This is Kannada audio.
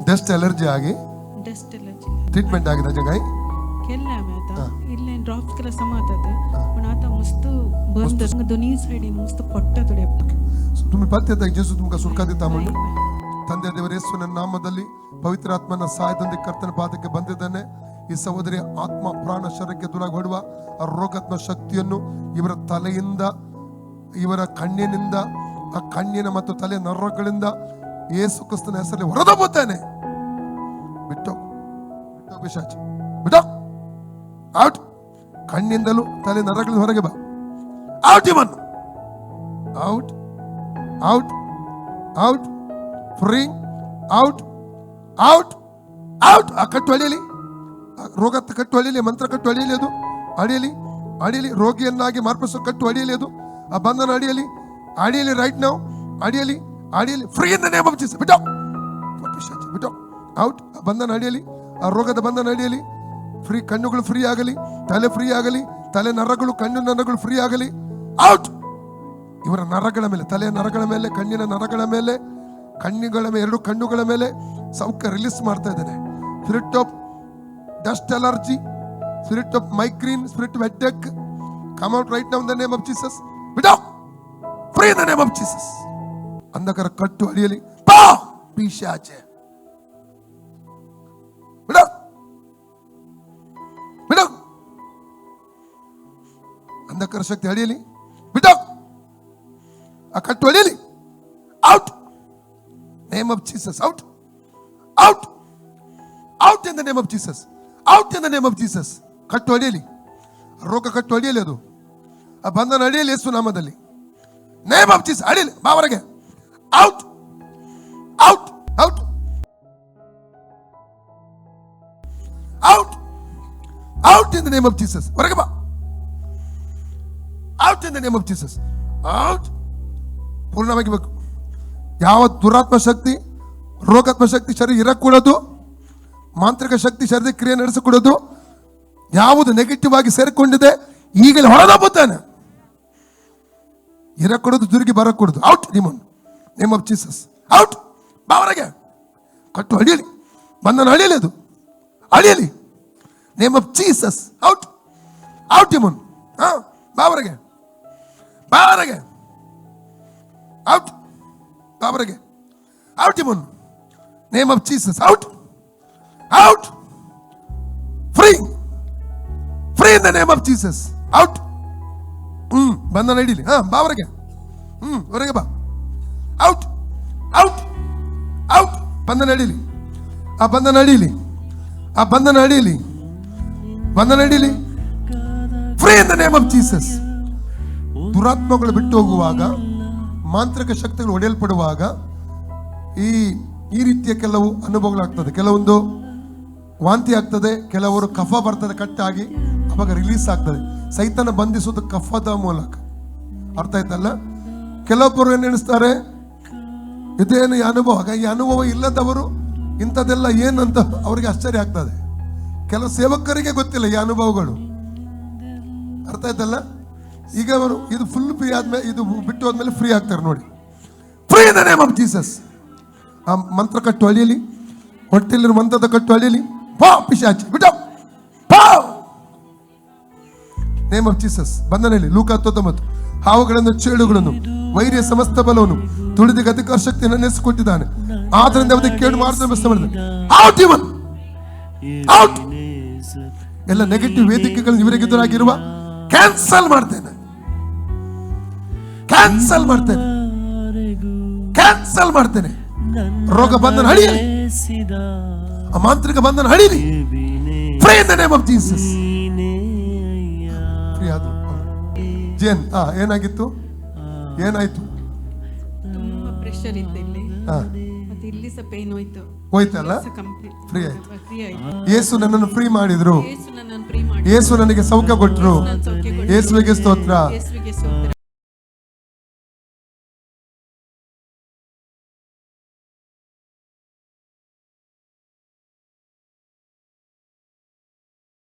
डस्ट एलर्जी आगे ट्रीटमेंट आगे जगह केल्ला में आता इल्ले ड्रॉप्स केला समातते पण आता मस्त बंद दोन्ही साइडीन मस्त पट्टा तोडे तुम्ही पत्ते तक जेसु तुमका सुटका देता म्हणून ತಂದೆ ದೇವರ ಯೇಸುವಿನ ನಾಮದಲ್ಲಿ ಪವಿತ್ರ ಆತ್ಮನ ಸಹಾಯದೊಂದಿಗೆ ಕರ್ತನ ಪಾದಕ್ಕೆ ಬಂದಿದ್ದಾನೆ. ಈ ಸಹೋದರಿಯ ಆತ್ಮ ಪ್ರಾಣ ಶರೀರಕ್ಕೆ ದೂರ ಹೊಡುವ ಆ ರೋಗಾತ್ಮ ಶಕ್ತಿಯನ್ನು ಇವರ ತಲೆಯಿಂದ ಇವರ ಕಣ್ಣಿನಿಂದ ಆ ಕಣ್ಣಿನ ಮತ್ತು ತಲೆ ನರಗಳಿಂದ ಯೇಸು ಕ್ರಿಸ್ತನ ಹೆಸರಲ್ಲಿ ಹೊರದಬ್ಬುತ್ತಾನೆ. ಬಿಟ್ಟು ಬಿಟ್ಟು ಪಿಶಾಚಿ ಬಿಟ್ಟು ಔಟ್. ಕಣ್ಣಿಂದಲೂ ತಲೆ ನರಗಳಿಂದ ಹೊರಗೆ ಬಾ. ಔಟ್ ಇವನ್ out out out free out out out. ಆ ಕಟ್ಟು ಅಳಿಯಲಿ, ರೋಗ ಕಟ್ಟು ಅಳಿಯಲಿ, ಮಂತ್ರ ಕಟ್ಟು ಅಳಿಯಲಿ, ಅದು ಅಡಿಯಲಿ ಅಡಿಯಲಿ, ರೋಗಿಯನ್ನಾಗಿ ಮಾರ್ಪಿಸೋ ಕಟ್ಟು ಅಡಿಯಲಿ, ಅದು ಆ ಬಂಧನ ಅಡಿಯಲಿ ಅಡಿಯಲಿ ರೈಟ್ ನಾವು ಅಡಿಯಲಿ ಅಡಿಯಲಿ free in the name of Jesus. ಬಿಟ್ಟು ಬಿಟ್ಟು ಔಟ್. ಆ ಬಂಧನ ಅಡಿಯಲಿ, ಆ ರೋಗದ ಬಂಧನ ಅಡಿಯಲಿ, ಫ್ರೀ. ಕಣ್ಣುಗಳು ಫ್ರೀ ಆಗಲಿ, ತಲೆ ಫ್ರೀ ಆಗಲಿ, ತಲೆ ನರಗಳು ಕಣ್ಣು ನರಗಳು ಫ್ರೀ ಆಗಲಿ. ಔಟ್. ಇವರ ನರಗಳ ಮೇಲೆ, ತಲೆಯ ನರಗಳ ಮೇಲೆ, ಕಣ್ಣಿನ ನರಗಳ ಮೇಲೆ, ಕಣ್ಣುಗಳ ಮೇಲೆ, ಎರಡು ಕಣ್ಣುಗಳ ಮೇಲೆ ಸೌಖ್ಯ ರಿಲೀಸ್ ಮಾಡ್ತಾ ಇದ್ದೇನೆ. Spirit of dust allergy, spirit of migraine, spirit of headache, come out right now in the name of Jesus. ಬಿಡು free in the name of Jesus. ಅಂಧಕಾರ ಕಟ್ಟು ಅಡಿಯಲಿ ಪಾ ಪಿಶಾಚೆ ಬಿಡು ಬಿಡು. ಅಂಧಕಾರ ಶಕ್ತಿ ಅಡಿಯಲಿ ಬಿಡು. ಆ ಕಟ್ಟು ಅಡಿಯಲಿ out. Name of Jesus, out, out, out in the name of Jesus, out in the name of Jesus. ಕಟ್ಟು ಅಡಿಯಲಿ, ರೋಗ ಕಟ್ಟು ಅಡಿಯಲಿ, ಅದು ಆ ಬಂಧನ ಅಡಿಯಲಿ ಯೇಸು ನಾಮದಲ್ಲಿ. ನೇಮ್ ಆಫ್ ಜೀಸಸ್ ಅಡಿಯಲಿ, ಬಾ ಹೊರಗೆ. Out out out out out in the name of Jesus. ಹೊರಗೆ ಬಾ. Out in the name of Jesus. Out. ಪೂರ್ಣವಾಗಿ ಬೇಕು. ಯಾವ ದುರಾತ್ಮ ಶಕ್ತಿ, ರೋಗಾತ್ಮ ಶಕ್ತಿ ಶರೀರ ಇರಕೂಡದು, ಮಾಂತ್ರಿಕ ಶಕ್ತಿ ಶರೀರ ಕ್ರಿಯೆ ನಡೆಸಕೂಡದು, ಯಾವುದು ನೆಗೆಟಿವ್ ಆಗಿ ಸೇರಿಕೊಂಡಿದೆ ಈಗಲೇ ಹೊರದಬ್ಬುತ್ತಾನೆ. ಇರಕೂಡದು, ತಿರುಗಿ ಬರಕೂಡದು. Out demon. Name of Jesus. Out. ಬಾ ಹೊರಗೆ. ಕಟ್ಟು ಅಡಿಯಲಿ, ಬಂಧನ ಅಡಿಯಲಿ, ಅದು ಅಡಿಯಲಿ. Name of Jesus. Out out demon. ಬಾ ಹೊರಗೆ, ಬಾ ಹೊರಗೆ. ಔಟ್ ಬಾಬರಿಗೆ. ಔಟ್ ಇವನ್. Name of Jesus. Out out free free in the name of Jesus. Out. ಬಂಧನ ಹಿಡೀಲಿ. ಬಾಬರಿಗೆ. ಹೊರಗೆ ಬಾ. Out out out. ಬಂಧನ ಹಿಡೀಲಿ, ಆ ಬಂಧನ ಹಿಡೀಲಿ, ಆ ಬಂಧನ ಹಿಡೀಲಿ, ಬಂಧನ ಹಿಡೀಲಿ. Free in the name of Jesus. ದುರಾತ್ಮಗಳು ಬಿಟ್ಟು ಹೋಗುವಾಗ, ಮಾಂತ್ರಿಕ ಶಕ್ತಿಗಳು ಒಡೆಯಲ್ಪಡುವಾಗ ಈ ರೀತಿಯ ಕೆಲವು ಅನುಭವಗಳಾಗ್ತದೆ. ಕೆಲವೊಂದು ವಾಂತಿ ಆಗ್ತದೆ, ಕೆಲವರು ಕಫ ಬರ್ತದೆ ಕಟ್ಟಾಗಿ, ಅವಾಗ ರಿಲೀಸ್ ಆಗ್ತದೆ. ಸೈತಾನ ಬಂಧಿಸೋದು ಕಫದ ಮೂಲಕ. ಅರ್ಥ ಆಯ್ತಲ್ಲ? ಕೆಲವೊಬ್ಬರು ಏನು ಎಣಿಸ್ತಾರೆ, ಇದೇನು ಈ ಅನುಭವ. ಈ ಅನುಭವ ಇಲ್ಲದವರು ಇಂಥದ್ದೆಲ್ಲ ಏನಂತ ಅವರಿಗೆ ಆಶ್ಚರ್ಯ ಆಗ್ತದೆ. ಕೆಲವು ಸೇವಕರಿಗೆ ಗೊತ್ತಿಲ್ಲ ಈ ಅನುಭವಗಳು. ಅರ್ಥ ಆಯ್ತಲ್ಲ? ಈಗ ಅವರು ಇದು ಫುಲ್ ಫ್ರೀ ಆದ್ಮೇಲೆ, ಇದು ಬಿಟ್ಟು ಹೋದ್ಮೇಲೆ ಫ್ರೀ ಆಗ್ತಾರೆ ನೋಡಿ. Free in the name of Jesus. ಆ ಮಂತ್ರ ಕಟ್ಟು ಅಳಿಯಲಿ, ಹೊಟ್ಟೆಲಿರೋ ಮಂತ್ರದ ಕಟ್ಟು ಅಳಿಯಲಿ. ಬಾ ಪಿಶಾಚಿ ಬಿಟ್ಟು ಬಾ. Name of Jesus. ಬಂಧನಲ್ಲಿ ಲೂಕ 19. ಹಾವುಗಳನ್ನು, ಚೇಳುಗಳನ್ನು, ವೈರ್ಯ ಸಮಸ್ತ ಬಲವನ್ನು, ತುಳಿದಿಗೆ ಅಧಿಕಾರ ಶಕ್ತಿಯನ್ನು ನೆನೆಸಿಕೊಟ್ಟಿದ್ದಾನೆ. ಆದ್ದರಿಂದ ಅವರಿಗೆ ಕೇಡು ಮಾಡಿದ ಔಟ್ ಇವನ್. ಔಟ್. ಎಲ್ಲ ನೆಗೆಟಿವ್ ವೇದಿಕೆಗಳನ್ನು ಇವರಿಗೆ ಎದುರಾಗಿರುವ ಕ್ಯಾನ್ಸಲ್ ಮಾಡ್ತೇನೆ, ಕ್ಯಾನ್ಸಲ್ ಮಾಡ್ತೇನೆ, ಕ್ಯಾನ್ಸಲ್ ಮಾಡ್ತೇನೆ. ರೋಗ ಬಂಧನ ಹಡಿಯಲಿ, ಮಾಂತ್ರಿಕ ಬಂಧನ ಹಡಿಯಲಿ. Free in the name of Jesus. Free ಆದ್ರು. ಜೇನ್ ಏನಾಗಿತ್ತು, ಏನಾಯ್ತು? ತುಂಬಾ ಪ್ರೆಷರ್ ಇತ್ತು ಇಲ್ಲಿ, ಮತ್ತೆ ಇಲ್ಲಿ ಸಹ ಪೇನ್ ಹೋಯ್ತು. ಹೋಯ್ತಲ್ಲ? ಫ್ರೀ ಆಯ್ತು. ಯೇಸು ನನ್ನನ್ನು ಫ್ರೀ ಮಾಡಿದ್ರು, ಯೇಸು ನನ್ನನ್ನು ಫ್ರೀ ಮಾಡಿ, ಯೇಸು ನನಗೆ ಸೌಖ್ಯ ಕೊಟ್ಟರು. ಯೇಸುವಿಗೆ ಸ್ತೋತ್ರ.